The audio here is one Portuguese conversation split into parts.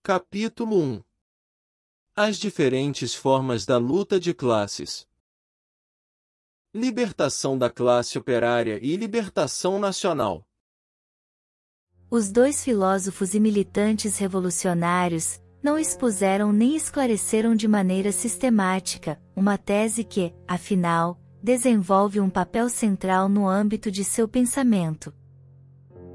Capítulo 1. As diferentes formas da luta de classes. Libertação da classe operária e libertação nacional. Os dois filósofos e militantes revolucionários não expuseram nem esclareceram de maneira sistemática uma tese que, afinal, desenvolve um papel central no âmbito de seu pensamento.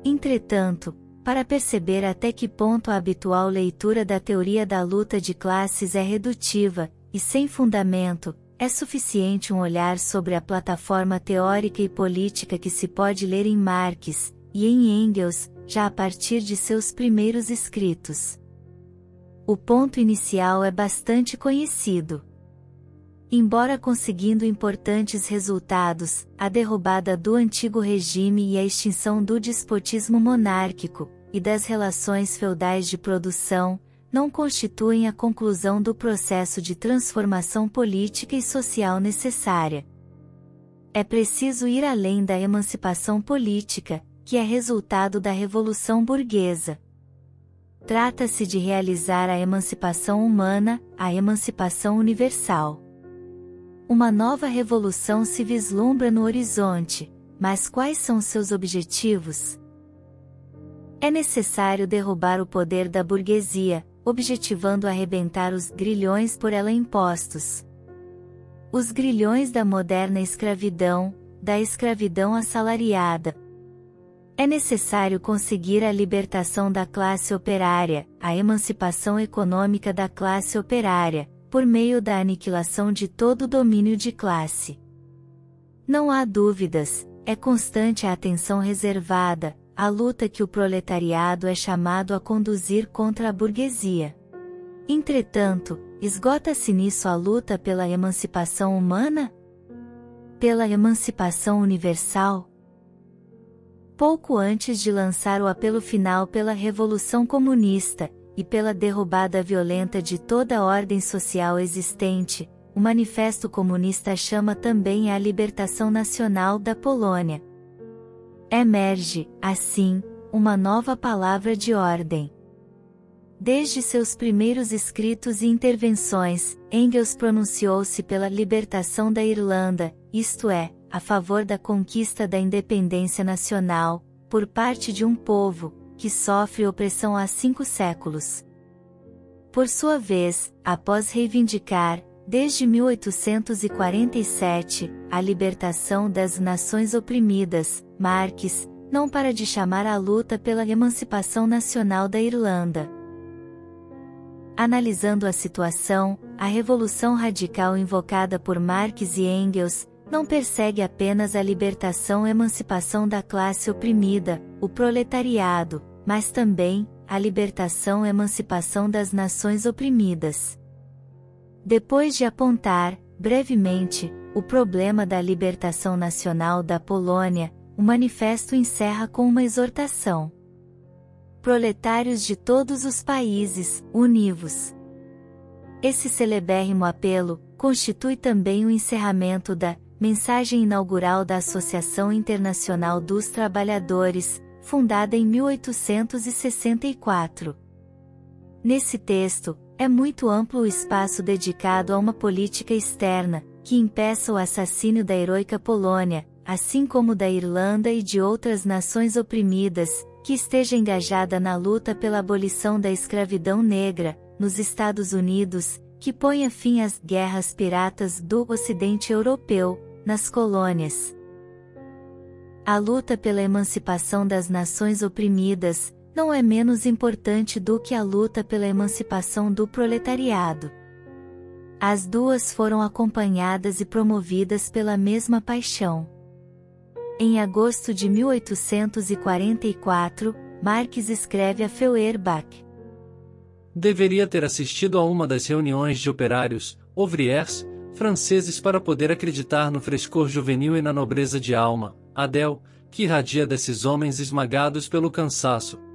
Entretanto, para perceber até que ponto a habitual leitura da teoria da luta de classes é redutiva, e sem fundamento, é suficiente um olhar sobre a plataforma teórica e política que se pode ler em Marx, e em Engels, já a partir de seus primeiros escritos. O ponto inicial é bastante conhecido. Embora conseguindo importantes resultados, a derrubada do antigo regime e a extinção do despotismo monárquico, e das relações feudais de produção, não constituem a conclusão do processo de transformação política e social necessária. É preciso ir além da emancipação política, que é resultado da Revolução Burguesa. Trata-se de realizar a emancipação humana, a emancipação universal. Uma nova revolução se vislumbra no horizonte, mas quais são seus objetivos? É necessário derrubar o poder da burguesia, objetivando arrebentar os grilhões por ela impostos. Os grilhões da moderna escravidão, da escravidão assalariada. É necessário conseguir a libertação da classe operária, a emancipação econômica da classe operária, por meio da aniquilação de todo o domínio de classe. Não há dúvidas, é constante a atenção reservada, a luta que o proletariado é chamado a conduzir contra a burguesia. Entretanto, esgota-se nisso a luta pela emancipação humana? Pela emancipação universal? Pouco antes de lançar o apelo final pela Revolução Comunista, e pela derrubada violenta de toda a ordem social existente, o Manifesto Comunista chama também à libertação nacional da Polônia. Emerge, assim, uma nova palavra de ordem. Desde seus primeiros escritos e intervenções, Engels pronunciou-se pela libertação da Irlanda, isto é, a favor da conquista da independência nacional, por parte de um povo, que sofre opressão há 5 séculos. Por sua vez, após reivindicar, desde 1847, a libertação das nações oprimidas, Marx não para de chamar à luta pela emancipação nacional da Irlanda. Analisando a situação, a revolução radical invocada por Marx e Engels não persegue apenas a libertação e emancipação da classe oprimida, o proletariado, mas também a libertação e emancipação das nações oprimidas. Depois de apontar, brevemente, o problema da libertação nacional da Polônia, o manifesto encerra com uma exortação. Proletários de todos os países, univos. Esse celebérrimo apelo constitui também o encerramento da mensagem inaugural da Associação Internacional dos Trabalhadores, fundada em 1864. Nesse texto, é muito amplo o espaço dedicado a uma política externa, que impeça o assassínio da heroica Polônia, assim como da Irlanda e de outras nações oprimidas, que esteja engajada na luta pela abolição da escravidão negra, nos Estados Unidos, que ponha fim às guerras piratas do Ocidente Europeu, nas colônias. A luta pela emancipação das nações oprimidas não é menos importante do que a luta pela emancipação do proletariado. As duas foram acompanhadas e promovidas pela mesma paixão. Em agosto de 1844, Marx escreve a Feuerbach: deveria ter assistido a uma das reuniões de operários, ouvriers, franceses para poder acreditar no frescor juvenil e na nobreza de alma, Adel, que irradia desses homens esmagados pelo cansaço.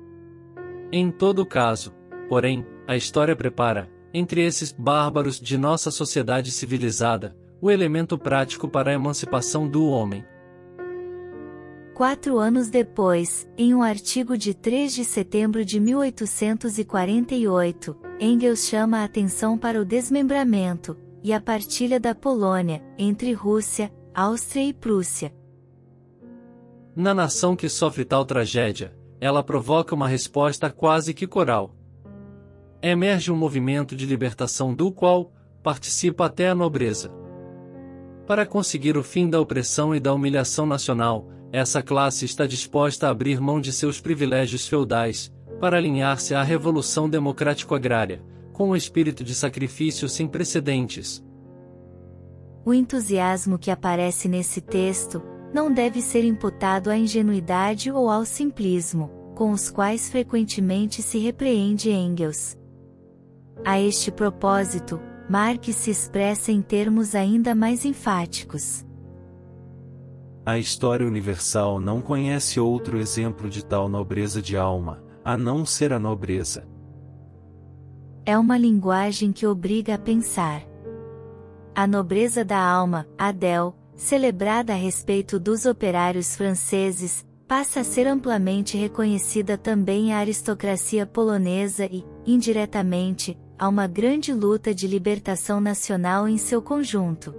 Em todo caso, porém, a história prepara, entre esses bárbaros de nossa sociedade civilizada, o elemento prático para a emancipação do homem. 4 anos depois, em um artigo de 3 de setembro de 1848, Engels chama a atenção para o desmembramento e a partilha da Polônia entre Rússia, Áustria e Prússia. Na nação que sofre tal tragédia, ela provoca uma resposta quase que coral. Emerge um movimento de libertação do qual participa até a nobreza. Para conseguir o fim da opressão e da humilhação nacional, essa classe está disposta a abrir mão de seus privilégios feudais, para alinhar-se à revolução democrático-agrária, com um espírito de sacrifício sem precedentes. O entusiasmo que aparece nesse texto não deve ser imputado à ingenuidade ou ao simplismo, com os quais frequentemente se repreende Engels. A este propósito, Marx se expressa em termos ainda mais enfáticos. A história universal não conhece outro exemplo de tal nobreza de alma, a não ser a nobreza. É uma linguagem que obriga a pensar. A nobreza da alma, Adele, celebrada a respeito dos operários franceses, passa a ser amplamente reconhecida também à aristocracia polonesa e, indiretamente, a uma grande luta de libertação nacional em seu conjunto.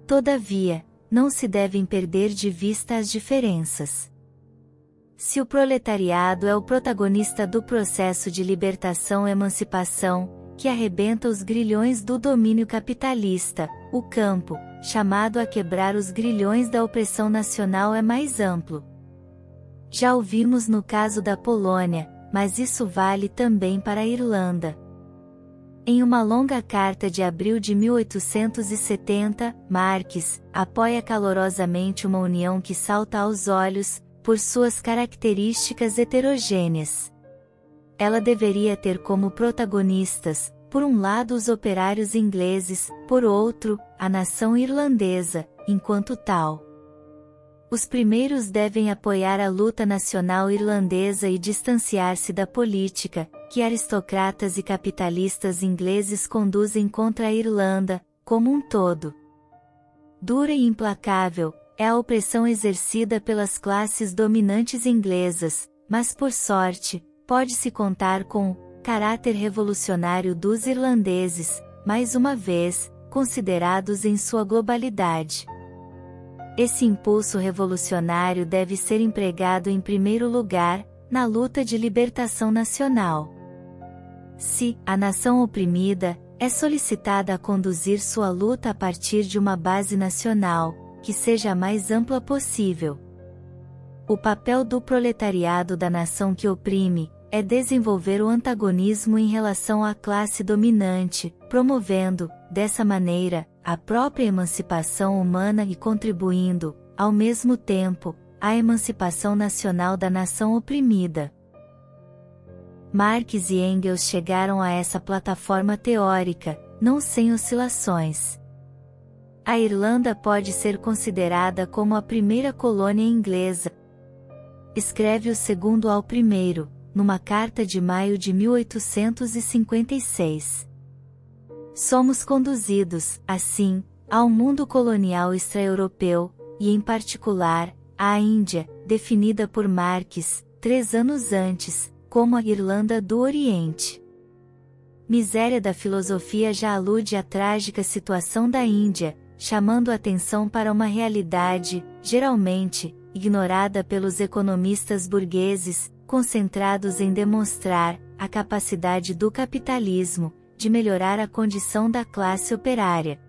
Todavia, não se devem perder de vista as diferenças. Se o proletariado é o protagonista do processo de libertação-emancipação, que arrebenta os grilhões do domínio capitalista, o campo, chamado a quebrar os grilhões da opressão nacional é mais amplo. Já o vimos no caso da Polônia, mas isso vale também para a Irlanda. Em uma longa carta de abril de 1870, Marx apoia calorosamente uma união que salta aos olhos, por suas características heterogêneas. Ela deveria ter como protagonistas, por um lado os operários ingleses, por outro, a nação irlandesa, enquanto tal. Os primeiros devem apoiar a luta nacional irlandesa e distanciar-se da política, que aristocratas e capitalistas ingleses conduzem contra a Irlanda, como um todo. Dura e implacável é a opressão exercida pelas classes dominantes inglesas, mas por sorte, pode-se contar com o caráter revolucionário dos irlandeses, mais uma vez, considerados em sua globalidade. Esse impulso revolucionário deve ser empregado em primeiro lugar, na luta de libertação nacional. Se a nação oprimida é solicitada a conduzir sua luta a partir de uma base nacional, que seja a mais ampla possível. O papel do proletariado da nação que oprime é desenvolver o antagonismo em relação à classe dominante, promovendo, dessa maneira, a própria emancipação humana e contribuindo, ao mesmo tempo, à emancipação nacional da nação oprimida. Marx e Engels chegaram a essa plataforma teórica, não sem oscilações. A Irlanda pode ser considerada como a primeira colônia inglesa. Escreve o segundo ao primeiro, numa carta de maio de 1856. Somos conduzidos, assim, ao mundo colonial extra-europeu, e em particular, à Índia, definida por Marx, 3 anos antes, como a Irlanda do Oriente. Miséria da filosofia já alude à trágica situação da Índia, chamando atenção para uma realidade, geralmente, ignorada pelos economistas burgueses, concentrados em demonstrar a capacidade do capitalismo de melhorar a condição da classe operária.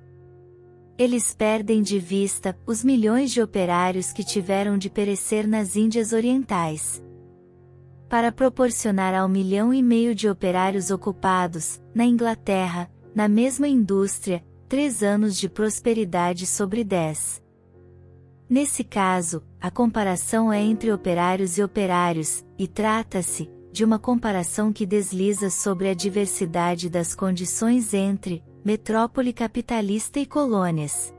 Eles perdem de vista os milhões de operários que tiveram de perecer nas Índias Orientais. Para proporcionar ao 1,5 milhão de operários ocupados, na Inglaterra, na mesma indústria, 3 anos de prosperidade sobre 10. Nesse caso, a comparação é entre operários e operários, e trata-se de uma comparação que desliza sobre a diversidade das condições entre metrópole capitalista e colônias.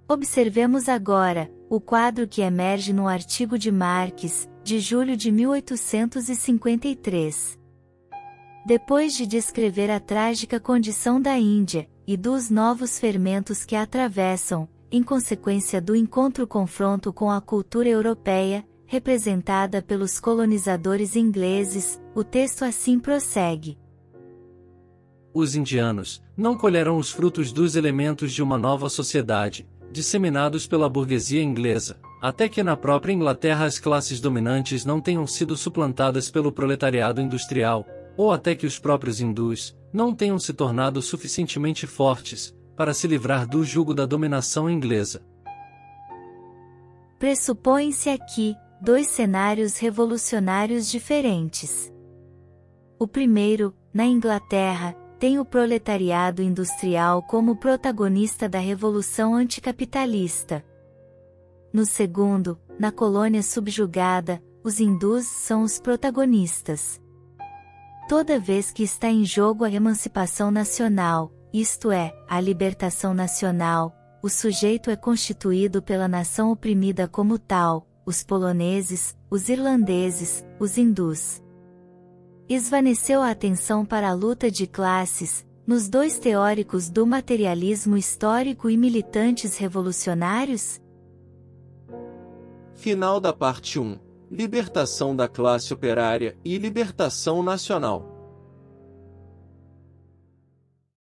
Observemos agora o quadro que emerge no artigo de Marx, de julho de 1853. Depois de descrever a trágica condição da Índia, e dos novos fermentos que a atravessam, em consequência do encontro-confronto com a cultura europeia, representada pelos colonizadores ingleses. O texto assim prossegue. Os indianos não colheram os frutos dos elementos de uma nova sociedade, disseminados pela burguesia inglesa, até que na própria Inglaterra as classes dominantes não tenham sido suplantadas pelo proletariado industrial, ou até que os próprios hindus não tenham se tornado suficientemente fortes para se livrar do jugo da dominação inglesa. Pressupõe-se aqui dois cenários revolucionários diferentes. O primeiro, na Inglaterra, tem o proletariado industrial como protagonista da revolução anticapitalista. No segundo, na colônia subjugada, os hindus são os protagonistas. Toda vez que está em jogo a emancipação nacional, isto é, a libertação nacional, o sujeito é constituído pela nação oprimida como tal, os poloneses, os irlandeses, os hindus. Esvaneceu a atenção para a luta de classes, nos dois teóricos do materialismo histórico e militantes revolucionários? Final da parte 1. Libertação da classe operária e libertação nacional.